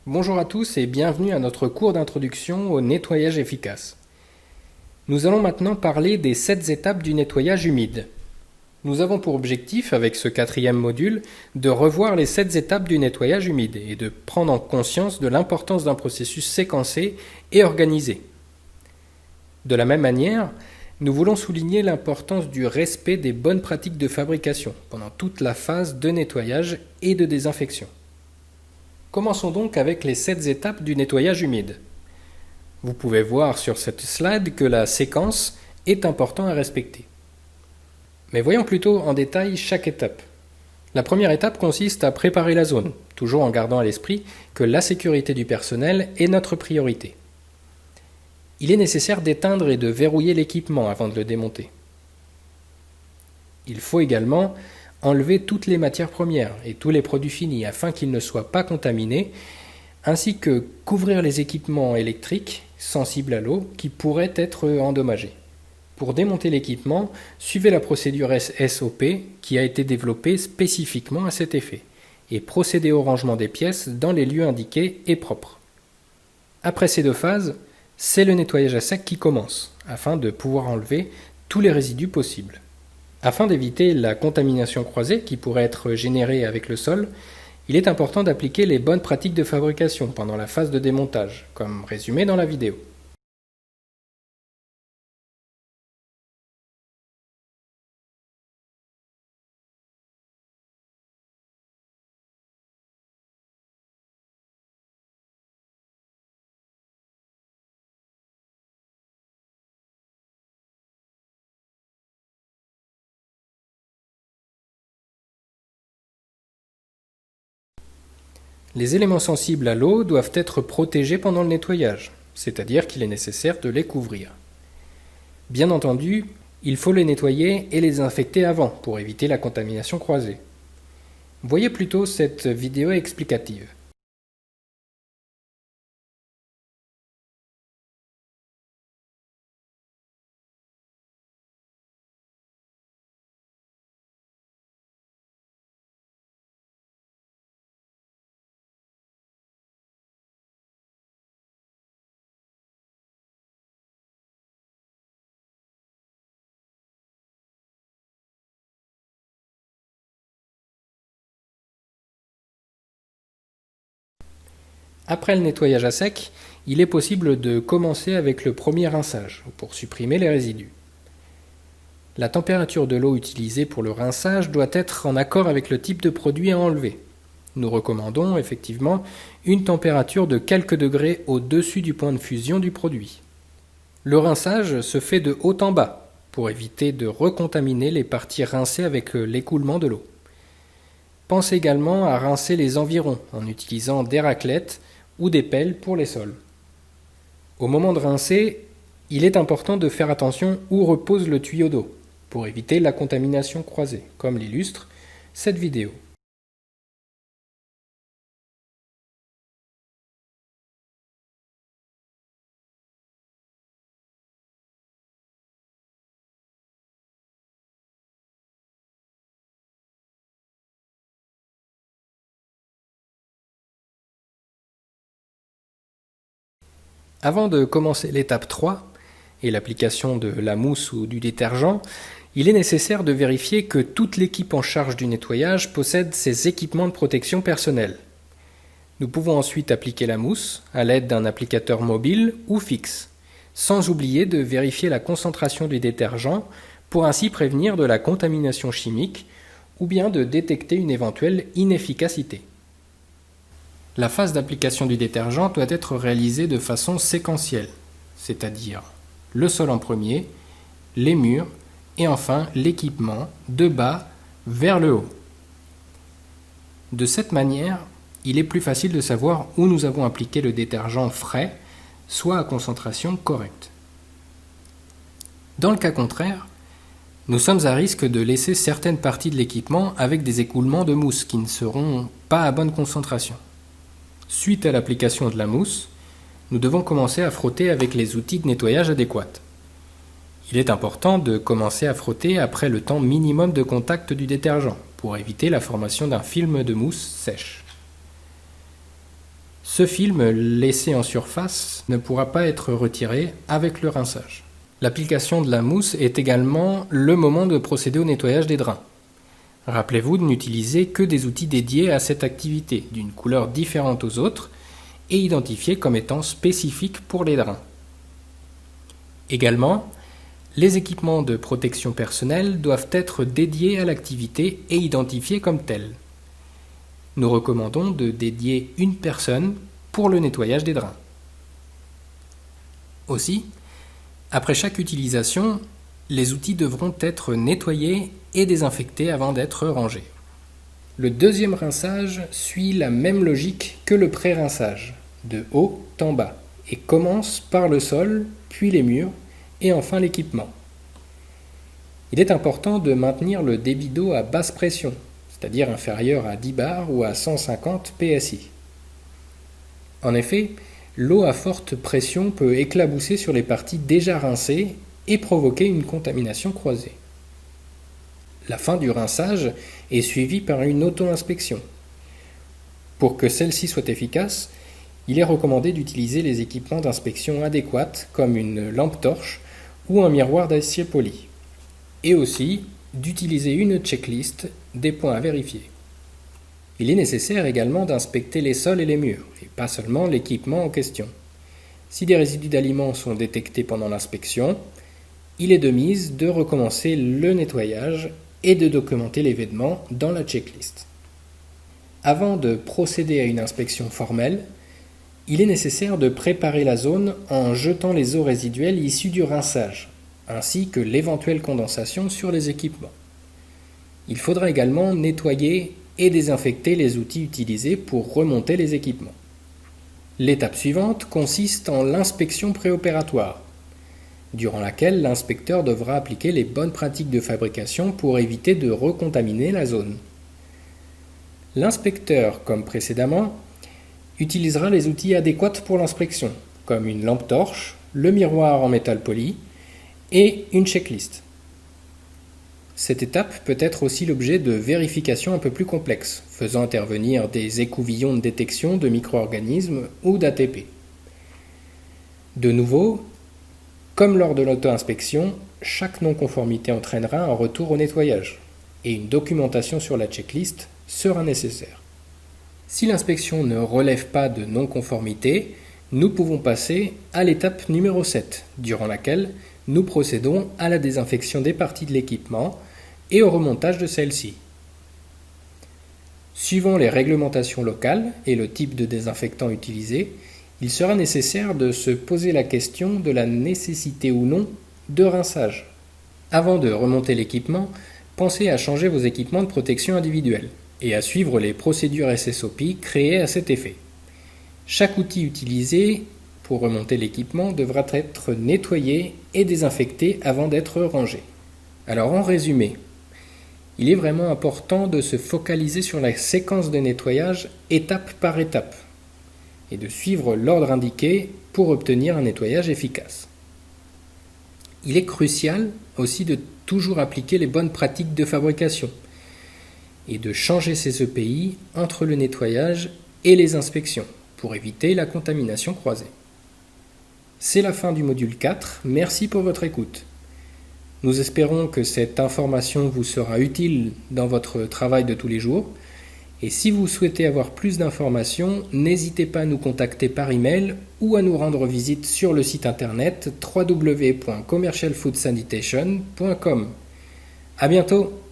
Bonjour à tous et bienvenue à notre cours d'introduction au nettoyage efficace. Nous allons maintenant parler des 7 étapes du nettoyage humide. Nous avons pour objectif, avec ce 4e module, de revoir les 7 étapes du nettoyage humide et de prendre conscience de l'importance d'un processus séquencé et organisé. De la même manière, nous voulons souligner l'importance du respect des bonnes pratiques de fabrication pendant toute la phase de nettoyage et de désinfection. Commençons donc avec les 7 étapes du nettoyage humide. Vous pouvez voir sur cette slide que la séquence est importante à respecter. Mais voyons plutôt en détail chaque étape. La première étape consiste à préparer la zone, toujours en gardant à l'esprit que la sécurité du personnel est notre priorité. Il est nécessaire d'éteindre et de verrouiller l'équipement avant de le démonter. Il faut également enlever toutes les matières premières et tous les produits finis afin qu'ils ne soient pas contaminés, ainsi que couvrir les équipements électriques sensibles à l'eau qui pourraient être endommagés. Pour démonter l'équipement, suivez la procédure SOP qui a été développée spécifiquement à cet effet et procédez au rangement des pièces dans les lieux indiqués et propres. Après ces 2 phases, c'est le nettoyage à sec qui commence, afin de pouvoir enlever tous les résidus possibles. Afin d'éviter la contamination croisée qui pourrait être générée avec le sol, il est important d'appliquer les bonnes pratiques de fabrication pendant la phase de démontage, comme résumé dans la vidéo. Les éléments sensibles à l'eau doivent être protégés pendant le nettoyage, c'est-à-dire qu'il est nécessaire de les couvrir. Bien entendu, il faut les nettoyer et les désinfecter avant pour éviter la contamination croisée. Voyez plutôt cette vidéo explicative. Après le nettoyage à sec, il est possible de commencer avec le premier rinçage pour supprimer les résidus. La température de l'eau utilisée pour le rinçage doit être en accord avec le type de produit à enlever. Nous recommandons effectivement une température de quelques degrés au-dessus du point de fusion du produit. Le rinçage se fait de haut en bas pour éviter de recontaminer les parties rincées avec l'écoulement de l'eau. Pensez également à rincer les environs en utilisant des raclettes ou des pelles pour les sols. Au moment de rincer, il est important de faire attention où repose le tuyau d'eau pour éviter la contamination croisée, comme l'illustre cette vidéo. Avant de commencer l'étape 3 et l'application de la mousse ou du détergent, il est nécessaire de vérifier que toute l'équipe en charge du nettoyage possède ses équipements de protection personnelle. Nous pouvons ensuite appliquer la mousse à l'aide d'un applicateur mobile ou fixe, sans oublier de vérifier la concentration du détergent pour ainsi prévenir de la contamination chimique ou bien de détecter une éventuelle inefficacité. La phase d'application du détergent doit être réalisée de façon séquentielle, c'est-à-dire le sol en premier, les murs et enfin l'équipement de bas vers le haut. De cette manière, il est plus facile de savoir où nous avons appliqué le détergent frais, soit à concentration correcte. Dans le cas contraire, nous sommes à risque de laisser certaines parties de l'équipement avec des écoulements de mousse qui ne seront pas à bonne concentration. Suite à l'application de la mousse, nous devons commencer à frotter avec les outils de nettoyage adéquats. Il est important de commencer à frotter après le temps minimum de contact du détergent pour éviter la formation d'un film de mousse sèche. Ce film, laissé en surface, ne pourra pas être retiré avec le rinçage. L'application de la mousse est également le moment de procéder au nettoyage des drains. Rappelez-vous de n'utiliser que des outils dédiés à cette activité, d'une couleur différente aux autres, et identifiés comme étant spécifiques pour les drains. Également, les équipements de protection personnelle doivent être dédiés à l'activité et identifiés comme tels. Nous recommandons de dédier une personne pour le nettoyage des drains. Aussi, après chaque utilisation, les outils devront être nettoyés et désinfectés avant d'être rangés. Le deuxième rinçage suit la même logique que le pré-rinçage, de haut en bas, et commence par le sol, puis les murs, et enfin l'équipement. Il est important de maintenir le débit d'eau à basse pression, c'est-à-dire inférieur à 10 bars ou à 150 psi. En effet, l'eau à forte pression peut éclabousser sur les parties déjà rincées et provoquer une contamination croisée. La fin du rinçage est suivie par une auto-inspection. Pour que celle-ci soit efficace, il est recommandé d'utiliser les équipements d'inspection adéquats comme une lampe torche ou un miroir d'acier poli, et aussi d'utiliser une checklist des points à vérifier. Il est nécessaire également d'inspecter les sols et les murs, et pas seulement l'équipement en question. Si des résidus d'aliments sont détectés pendant l'inspection, il est de mise de recommencer le nettoyage et de documenter l'événement dans la checklist. Avant de procéder à une inspection formelle, il est nécessaire de préparer la zone en jetant les eaux résiduelles issues du rinçage, ainsi que l'éventuelle condensation sur les équipements. Il faudra également nettoyer et désinfecter les outils utilisés pour remonter les équipements. L'étape suivante consiste en l'inspection préopératoire, durant laquelle l'inspecteur devra appliquer les bonnes pratiques de fabrication pour éviter de recontaminer la zone. L'inspecteur, comme précédemment, utilisera les outils adéquats pour l'inspection, comme une lampe torche, le miroir en métal poli et une checklist. Cette étape peut être aussi l'objet de vérifications un peu plus complexes, faisant intervenir des écouvillons de détection de micro-organismes ou d'ATP. De nouveau, comme lors de l'auto-inspection, chaque non-conformité entraînera un retour au nettoyage, et une documentation sur la checklist sera nécessaire. Si l'inspection ne relève pas de non-conformité, nous pouvons passer à l'étape numéro 7, durant laquelle nous procédons à la désinfection des parties de l'équipement et au remontage de celle-ci. Suivant les réglementations locales et le type de désinfectant utilisé, il sera nécessaire de se poser la question de la nécessité ou non de rinçage. Avant de remonter l'équipement, pensez à changer vos équipements de protection individuelle et à suivre les procédures SSOP créées à cet effet. Chaque outil utilisé pour remonter l'équipement devra être nettoyé et désinfecté avant d'être rangé. Alors en résumé, il est vraiment important de se focaliser sur la séquence de nettoyage étape par étape et de suivre l'ordre indiqué pour obtenir un nettoyage efficace. Il est crucial aussi de toujours appliquer les bonnes pratiques de fabrication et de changer ses EPI entre le nettoyage et les inspections pour éviter la contamination croisée. C'est la fin du module 4, merci pour votre écoute. Nous espérons que cette information vous sera utile dans votre travail de tous les jours. Et si vous souhaitez avoir plus d'informations, n'hésitez pas à nous contacter par email ou à nous rendre visite sur le site internet www.commercialfoodsanitation.com. À bientôt!